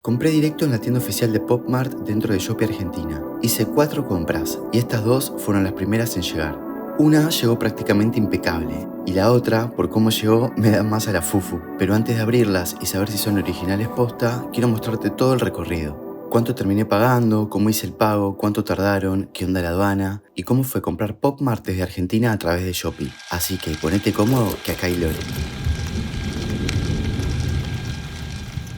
Compré directo en la tienda oficial de Pop Mart dentro de Shopee Argentina. Hice 4 compras y estas 2 fueron las primeras en llegar. Una llegó prácticamente impecable y la otra, por cómo llegó, me da más a la fufu. Pero antes de abrirlas y saber si son originales posta, quiero mostrarte todo el recorrido. Cuánto terminé pagando, cómo hice el pago, cuánto tardaron, qué onda la aduana y cómo fue comprar Pop Mart desde Argentina a través de Shopee. Así que ponete cómodo que acá hay lore.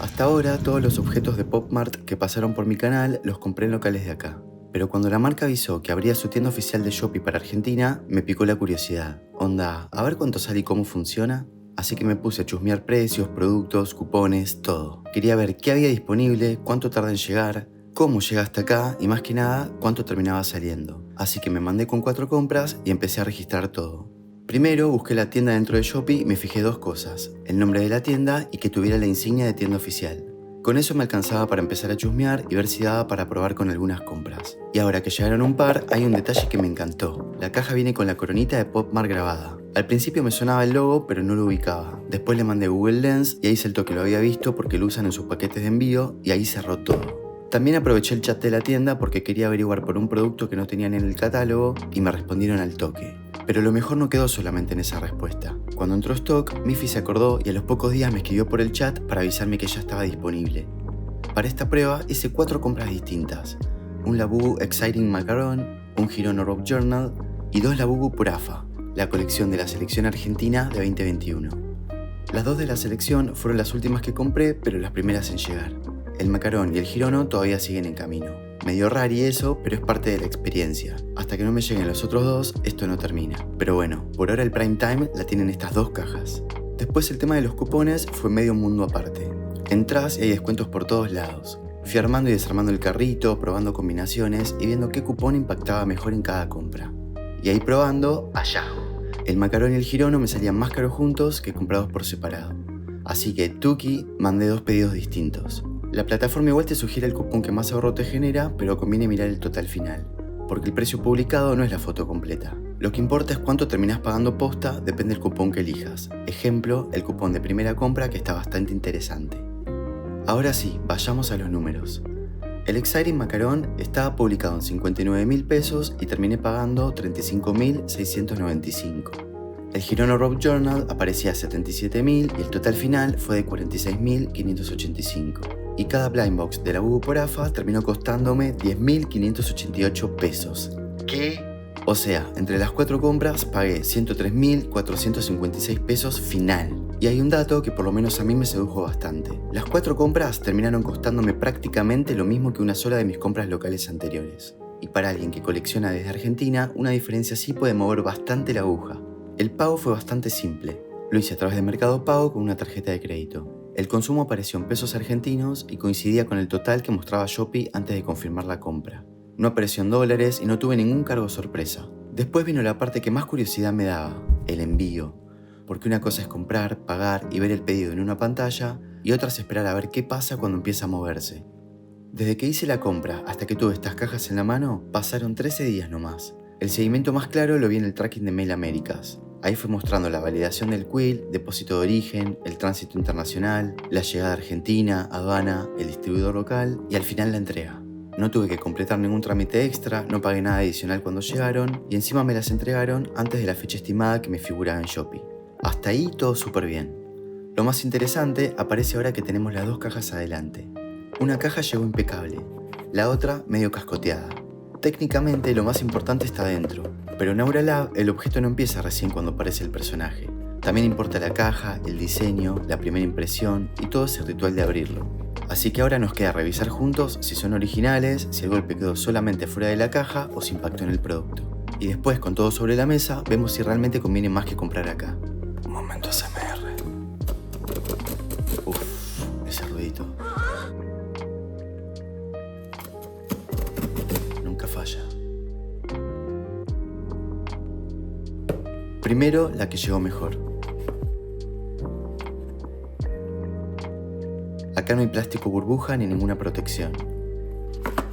Hasta ahora, todos los objetos de Pop Mart que pasaron por mi canal los compré en locales de acá. Pero cuando la marca avisó que abría su tienda oficial de Shopee para Argentina, me picó la curiosidad. Onda, a ver cuánto sale y cómo funciona. Así que me puse a chusmear precios, productos, cupones, todo. Quería ver qué había disponible, cuánto tarda en llegar, cómo llega hasta acá y más que nada, cuánto terminaba saliendo. Así que me mandé con 4 compras y empecé a registrar todo. Primero busqué la tienda dentro de Shopee y me fijé 2 cosas, el nombre de la tienda y que tuviera la insignia de tienda oficial. Con eso me alcanzaba para empezar a chusmear y ver si daba para probar con algunas compras. Y ahora que llegaron un par, hay un detalle que me encantó. La caja viene con la coronita de Pop Mart grabada. Al principio me sonaba el logo, pero no lo ubicaba. Después le mandé Google Lens y ahí saltó que lo había visto porque lo usan en sus paquetes de envío y ahí cerró todo. También aproveché el chat de la tienda porque quería averiguar por un producto que no tenían en el catálogo y me respondieron al toque. Pero lo mejor no quedó solamente en esa respuesta. Cuando entró stock, Miffy se acordó y a los pocos días me escribió por el chat para avisarme que ya estaba disponible. Para esta prueba hice 4 compras distintas. Un Labubu Exciting Macaron, un Hirono Rock Journal y 2 Labubu Purafa, la colección de la selección argentina de 2021. Las 2 de la selección fueron las últimas que compré, pero las primeras en llegar. El Macaron y el Hirono todavía siguen en camino. Medio rari eso, pero es parte de la experiencia. Hasta que no me lleguen los otros 2, esto no termina. Pero bueno, por ahora el prime time la tienen estas 2 cajas. Después el tema de los cupones fue medio mundo aparte. Entrás y hay descuentos por todos lados. Fui armando y desarmando el carrito, probando combinaciones y viendo qué cupón impactaba mejor en cada compra. Y ahí probando, hallazgo. El Macaron y el Hirono me salían más caros juntos que comprados por separado. Así que tuki, mandé 2 pedidos distintos. La plataforma igual te sugiere el cupón que más ahorro te genera, pero conviene mirar el total final, porque el precio publicado no es la foto completa. Lo que importa es cuánto terminás pagando posta, depende del cupón que elijas. Ejemplo, el cupón de primera compra que está bastante interesante. Ahora sí, vayamos a los números. El Exciting Macaron estaba publicado en 59.000 pesos y terminé pagando 35.695. El Hirono Rock Journal aparecía a 77.000 y el total final fue de 46.585. Y cada blind box de Labubu Purafa terminó costándome 10.588 pesos. ¿Qué? O sea, entre las 4 compras pagué 103.456 pesos final. Y hay un dato que por lo menos a mí me sedujo bastante. Las 4 compras terminaron costándome prácticamente lo mismo que una sola de mis compras locales anteriores. Y para alguien que colecciona desde Argentina, una diferencia así puede mover bastante la aguja. El pago fue bastante simple. Lo hice a través de Mercado Pago con una tarjeta de crédito. El consumo apareció en pesos argentinos y coincidía con el total que mostraba Shopee antes de confirmar la compra. No apareció en dólares y no tuve ningún cargo sorpresa. Después vino la parte que más curiosidad me daba, el envío. Porque una cosa es comprar, pagar y ver el pedido en una pantalla y otra es esperar a ver qué pasa cuando empieza a moverse. Desde que hice la compra hasta que tuve estas cajas en la mano, pasaron 13 días nomás. El seguimiento más claro lo vi en el tracking de Mail Americas. Ahí fue mostrando la validación del quill, depósito de origen, el tránsito internacional, la llegada a Argentina, aduana, el distribuidor local y al final la entrega. No tuve que completar ningún trámite extra, no pagué nada adicional cuando llegaron y encima me las entregaron antes de la fecha estimada que me figuraba en Shopee. Hasta ahí todo súper bien. Lo más interesante aparece ahora que tenemos las 2 cajas adelante. Una caja llegó impecable, la otra medio cascoteada. Técnicamente lo más importante está dentro, pero en Aura Lab el objeto no empieza recién cuando aparece el personaje. También importa la caja, el diseño, la primera impresión y todo ese ritual de abrirlo. Así que ahora nos queda revisar juntos si son originales, si el golpe quedó solamente fuera de la caja o si impactó en el producto. Y después, con todo sobre la mesa, vemos si realmente conviene más que comprar acá. Un momento ASMR. Uff, ese ruidito. Nunca falla. Primero, la que llegó mejor. Acá no hay plástico burbuja ni ninguna protección.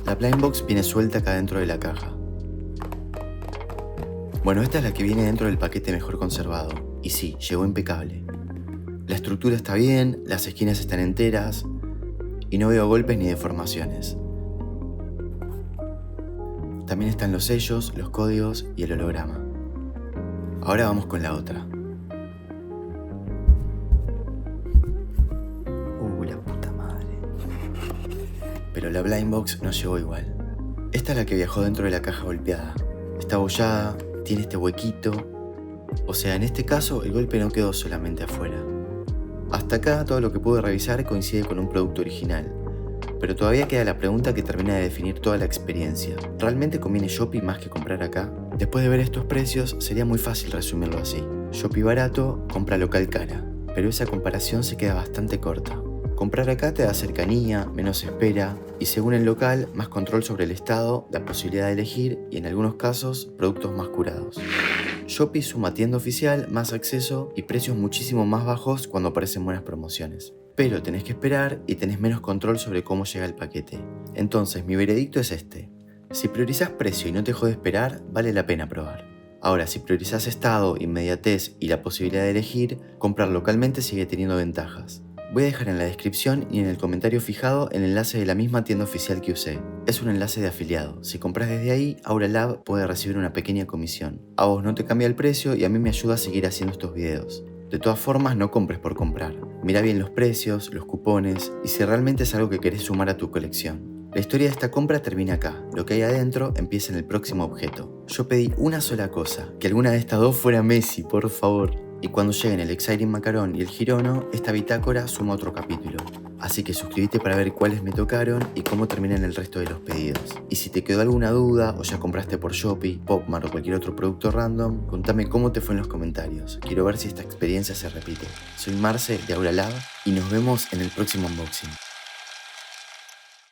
La blind box viene suelta acá dentro de la caja. Bueno, esta es la que viene dentro del paquete mejor conservado. Y sí, llegó impecable. La estructura está bien, las esquinas están enteras y no veo golpes ni deformaciones. También están los sellos, los códigos y el holograma. Ahora vamos con la otra. La puta madre. Pero la blind box no llegó igual. Esta es la que viajó dentro de la caja golpeada. Está abollada, tiene este huequito. O sea, en este caso el golpe no quedó solamente afuera. Hasta acá todo lo que pude revisar coincide con un producto original. Pero todavía queda la pregunta que termina de definir toda la experiencia. ¿Realmente conviene Shopee más que comprar acá? Después de ver estos precios, sería muy fácil resumirlo así. Shopee barato, compra local cara. Pero esa comparación se queda bastante corta. Comprar acá te da cercanía, menos espera y según el local, más control sobre el estado, la posibilidad de elegir y en algunos casos, productos más curados. Shopee suma tienda oficial, más acceso y precios muchísimo más bajos cuando aparecen buenas promociones. Pero tenés que esperar y tenés menos control sobre cómo llega el paquete. Entonces mi veredicto es este. Si priorizás precio y no te jode esperar, vale la pena probar. Ahora, si priorizás estado, inmediatez y la posibilidad de elegir, comprar localmente sigue teniendo ventajas. Voy a dejar en la descripción y en el comentario fijado el enlace de la misma tienda oficial que usé. Es un enlace de afiliado. Si compras desde ahí, Auralab puede recibir una pequeña comisión. A vos no te cambia el precio y a mí me ayuda a seguir haciendo estos videos. De todas formas, no compres por comprar. Mira bien los precios, los cupones y si realmente es algo que querés sumar a tu colección. La historia de esta compra termina acá. Lo que hay adentro empieza en el próximo objeto. Yo pedí una sola cosa, que alguna de estas dos fuera Messi, por favor. Y cuando lleguen el Exciting Macaron y el Girono, esta bitácora suma otro capítulo. Así que suscríbete para ver cuáles me tocaron y cómo terminan el resto de los pedidos. Y si te quedó alguna duda o ya compraste por Shopee, Popmart o cualquier otro producto random, contame cómo te fue en los comentarios. Quiero ver si esta experiencia se repite. Soy Marce de Auralab y nos vemos en el próximo unboxing.